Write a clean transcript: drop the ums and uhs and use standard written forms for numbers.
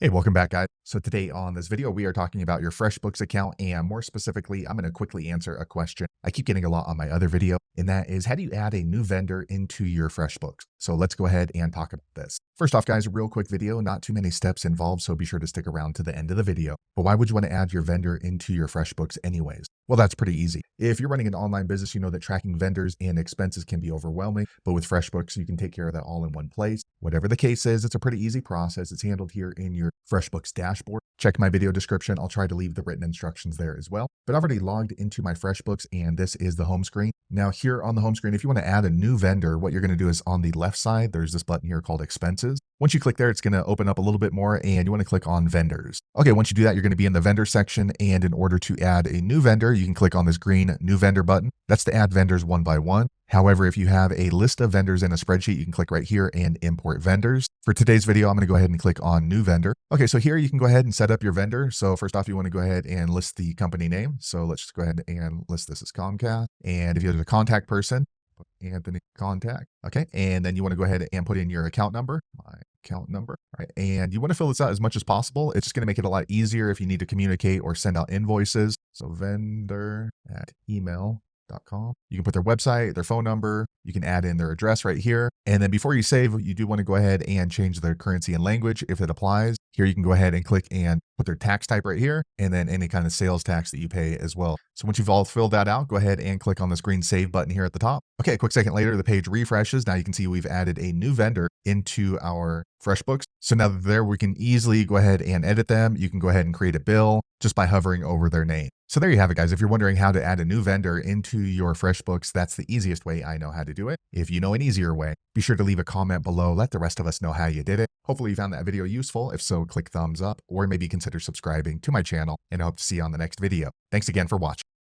Hey, welcome back, guys. So today on this video, we are talking about your FreshBooks account, and more specifically, I'm going to quickly answer a question I keep getting a lot on my other video, and that is, how do you add a new vendor into your FreshBooks? So let's go ahead and talk about this. First off, guys, a real quick video, not too many steps involved, so be sure to stick around to the end of the video. But why would you want to add your vendor into your FreshBooks anyways? Well, that's pretty easy. If you're running an online business, you know that tracking vendors and expenses can be overwhelming, but with FreshBooks, you can take care of that all in one place. Whatever the case is, it's a pretty easy process. It's handled here in your FreshBooks dashboard. Check my video description. I'll try to leave the written instructions there as well. But I've already logged into my FreshBooks, and this is the home screen. Now here on the home screen, if you want to add a new vendor, what you're going to do is on the left side, there's this button here called expenses. Once you click there, it's going to open up a little bit more, and you want to click on vendors. Okay, once you do that, you're going to be in the vendor section, and in order to add a new vendor, you can click on this green new vendor button. That's to add vendors one by one. However, if you have a list of vendors in a spreadsheet, you can click right here and import vendors. For today's video, I'm going to go ahead and click on new vendor. Okay, so here you can go ahead and set up your vendor. So first off, you want to go ahead and list the company name. So let's just go ahead and list this as Comcast. And if you have a contact person, put Anthony contact. Okay, and then you want to go ahead and put in your account number. My account number, right? And you want to fill this out as much as possible. It's just going to make it a lot easier if you need to communicate or send out invoices. So vendor@email.com. You can put their website, their phone number, you can add in their address right here. And then before you save, you do want to go ahead and change their currency and language if it applies. Here you can go ahead and click and put their tax type right here, and then any kind of sales tax that you pay as well. So once you've all filled that out, go ahead and click on this green save button here at the top. Okay, a quick second later, the page refreshes. Now you can see we've added a new vendor into our FreshBooks. So now that they're there, we can easily go ahead and edit them. You can go ahead and create a bill just by hovering over their name. So there you have it, guys. If you're wondering how to add a new vendor into your FreshBooks, that's the easiest way I know how to do it. If you know an easier way, be sure to leave a comment below. Let the rest of us know how you did it. Hopefully you found that video useful. If so, click thumbs up or maybe consider subscribing to my channel, and I hope to see you on the next video. Thanks again for watching.